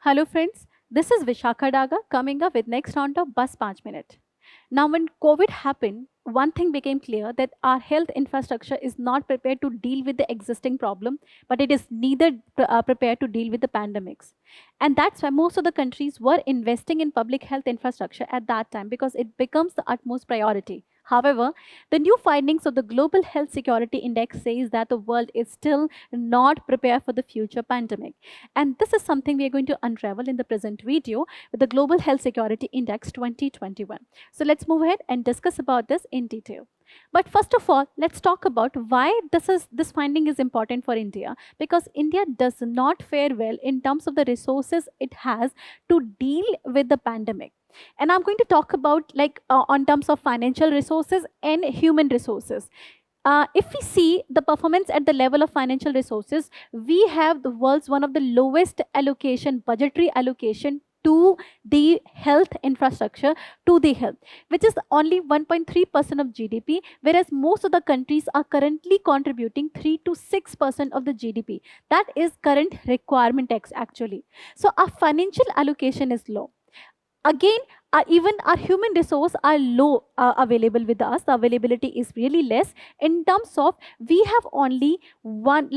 Hello friends, this is Vishakha Daga coming up with next round of Bus 5 Minute. Now when COVID happened, one thing became clear that our health infrastructure is not prepared to deal with the existing problem, but it is neither prepared to deal with the pandemics. And that's why most of the countries were investing in public health infrastructure at that time because it becomes the utmost priority. However, the new findings of the Global Health Security Index says that the world is still not prepared for the future pandemic. And this is something we are going to unravel in the present video with the Global Health Security Index 2021. So let's move ahead and discuss about this in detail. But first of all, let's talk about why this finding is important for India, because India does not fare well in terms of the resources it has to deal with the pandemic. And I'm going to talk about on terms of financial resources and human resources. If we see the performance at the level of financial resources, we have the world's one of the lowest allocation, budgetary allocation to the health infrastructure, to the health, which is only 1.3% of GDP, whereas most of the countries are currently contributing 3 to 6% of the GDP. That is current requirement actually. So our financial allocation is low. Again, even our human resource are low available with us. The availability is really less in terms of we have only one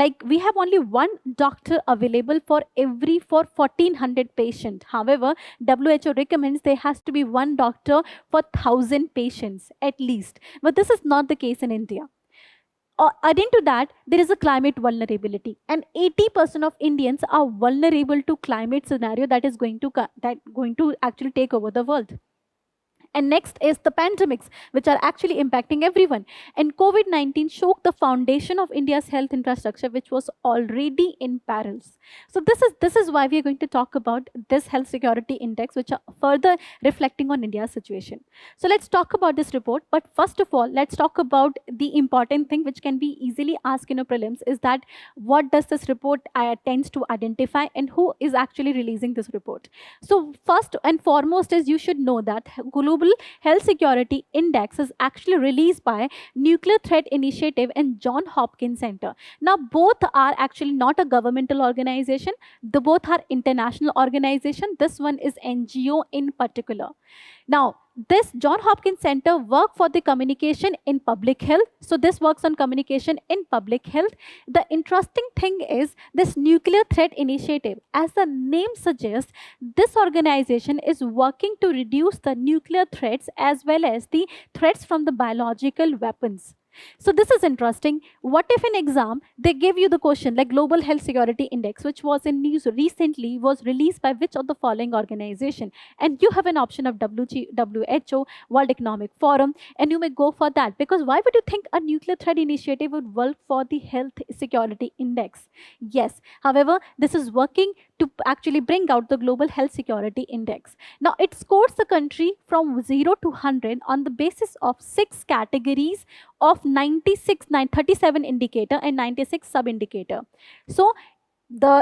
doctor available for 1400 patients. However, WHO recommends there has to be one doctor for 1000 patients at least, but this is not the case in India. Adding to that, there is a climate vulnerability, and 80% of Indians are vulnerable to climate scenario that is going to actually take over the world. And next is the pandemics, which are actually impacting everyone. And COVID-19 shook the foundation of India's health infrastructure, which was already in perils. So this is why we are going to talk about this health security index, which are further reflecting on India's situation. So let's talk about this report. But first of all, let's talk about the important thing, which can be easily asked in a prelims, is that what does this report tends to identify and who is actually releasing this report. So first and foremost is you should know that Global Health Security Index is actually released by Nuclear Threat Initiative and John Hopkins Center. Now, both are actually not a governmental organization. The both are international organization. This one is NGO in particular. Now, this John Hopkins Center work for the communication in public health. So this works on communication in public health. The interesting thing is this Nuclear Threat Initiative, as the name suggests, this organization is working to reduce the nuclear threats as well as the threats from the biological weapons. So this is interesting. What if in exam they give you the question like Global Health Security Index, which was in news recently, was released by which of the following organization? And you have an option of WHO, World Economic Forum, and you may go for that, because why would you think a nuclear threat initiative would work for the Health Security Index? Yes, however, this is working to actually bring out the Global Health Security Index. Now, it scores the country from 0 to 100 on the basis of 6 categories of 37 indicator and 96 sub indicator. So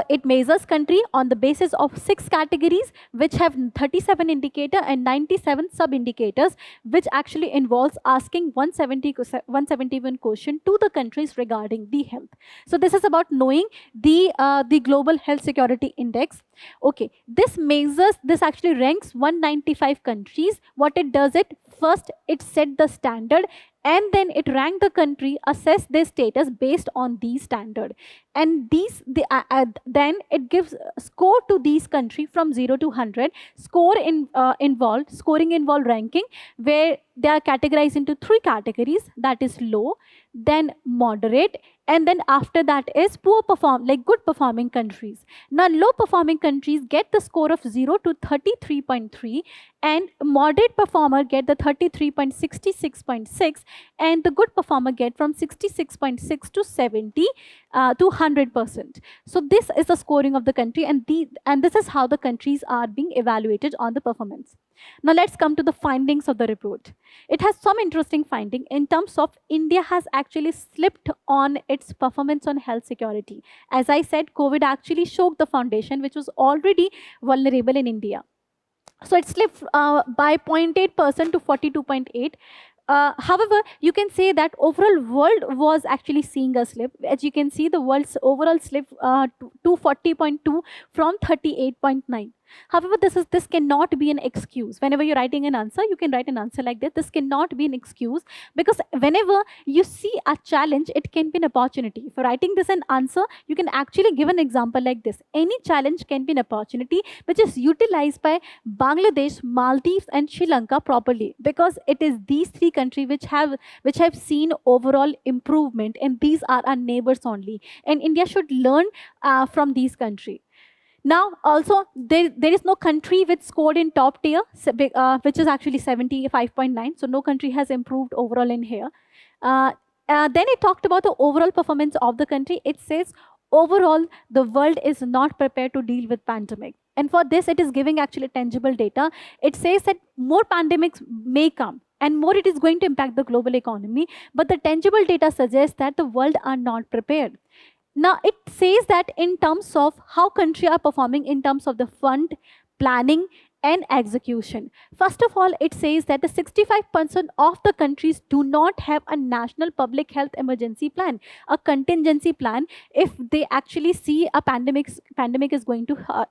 it measures country on the basis of 6 categories which have 37 indicator and 97 sub indicators, which actually involves asking 171 question to the countries regarding the health. So this is about knowing the Global Health Security Index. Okay, this actually ranks 195 countries. What it does, it first it set the standard, and then it ranked the country, assess their status based on these standard, and then it gives score to these country from 0 to 100. Scoring involved ranking, where they are categorized into 3 categories, that is low, then moderate, and then after that is good performing countries. Now, low performing countries get the score of 0 to 33.3, and moderate performer get the 33.66.6, and the good performer get from 66.6 to 70 to 100%. So this is the scoring of the country, and this is how the countries are being evaluated on the performance. Now let's come to the findings of the report. It has some interesting finding in terms of India has actually slipped on its performance on health security. As I said, COVID actually shook the foundation, which was already vulnerable in India. So it slipped by 0.8% to 42.8. However, you can say that overall world was actually seeing a slip. As you can see, the world's overall slip to 40.2 from 38.9. However, this cannot be an excuse. Whenever you're writing an answer, you can write an answer like this. This cannot be an excuse, because whenever you see a challenge, it can be an opportunity. For writing this an answer, you can actually give an example like this. Any challenge can be an opportunity which is utilized by Bangladesh, Maldives, and Sri Lanka properly, because it is these three countries which have seen overall improvement, and these are our neighbors only. And India should learn from these countries. Now, also, there is no country which scored in top tier, which is actually 75.9. So no country has improved overall in here. Then it talked about the overall performance of the country. It says overall the world is not prepared to deal with pandemic. And for this, it is giving actually tangible data. It says that more pandemics may come and more it is going to impact the global economy. But the tangible data suggests that the world are not prepared. Now, it says that in terms of how countries are performing in terms of the fund, planning, and execution. First of all, it says that the 65% of the countries do not have a national public health emergency plan, a contingency plan, if they actually see a pandemic is going to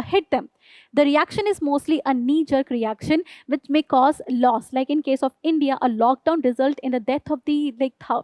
hit them. The reaction is mostly a knee-jerk reaction, which may cause loss. Like in case of India, a lockdown result in the death of the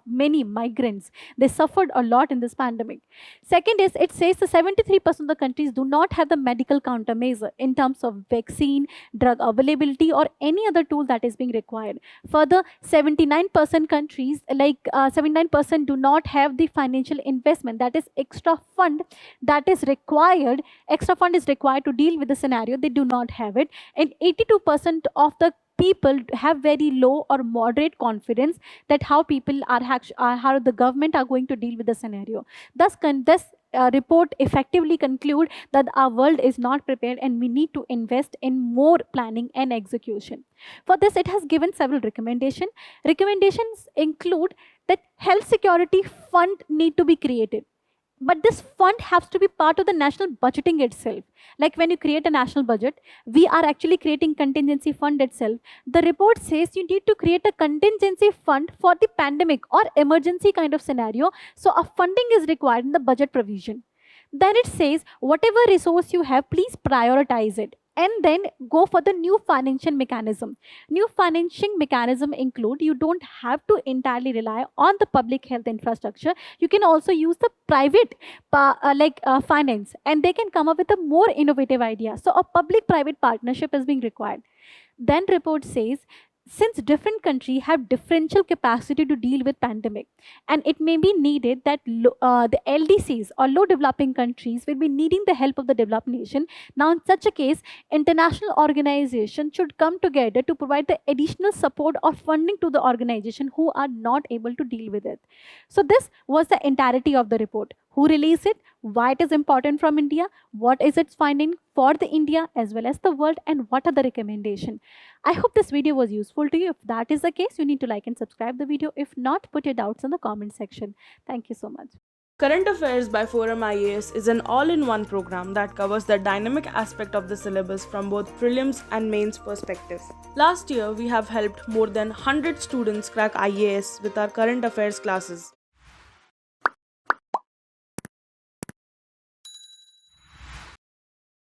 many migrants. They suffered a lot in this pandemic. Second is, it says the 73% of the countries do not have the medical countermeasure in terms of vaccine, drug availability, or any other tool that is being required. Further, 79% countries, 79% do not have the financial investment, that is extra fund that is required. Extra fund is required to deal with the scenario. They do not have it. And 82% of the people have very low or moderate confidence that how people how the government are going to deal with the scenario. Thus, report effectively conclude that our world is not prepared and we need to invest in more planning and execution. For this, it has given several recommendations. Recommendations include that health security fund need to be created, but this fund has to be part of the national budgeting itself. Like when you create a national budget, we are actually creating contingency fund itself. The report says you need to create a contingency fund for the pandemic or emergency kind of scenario, so a funding is required in the budget provision. Then it says whatever resource you have, please prioritize it and then go for the new financing mechanism. New financing mechanism include you don't have to entirely rely on the public health infrastructure. You can also use the private finance, and they can come up with a more innovative idea. So a public private partnership is being required. Then report says, since different countries have differential capacity to deal with pandemic, and it may be needed that the LDCs or low developing countries will be needing the help of the developed nation. Now in such a case, international organizations should come together to provide the additional support or funding to the organization who are not able to deal with it. So this was the entirety of the report. Who released it, why it is important from India, what is its finding for the India as well as the world, and what are the recommendations. I hope this video was useful to you. If that is the case, you need to like and subscribe the video. If not, put your doubts in the comment section. Thank you so much. Current Affairs by Forum IAS is an all-in-one program that covers the dynamic aspect of the syllabus from both prelims and mains perspective. Last year, we have helped more than 100 students crack IAS with our current affairs classes.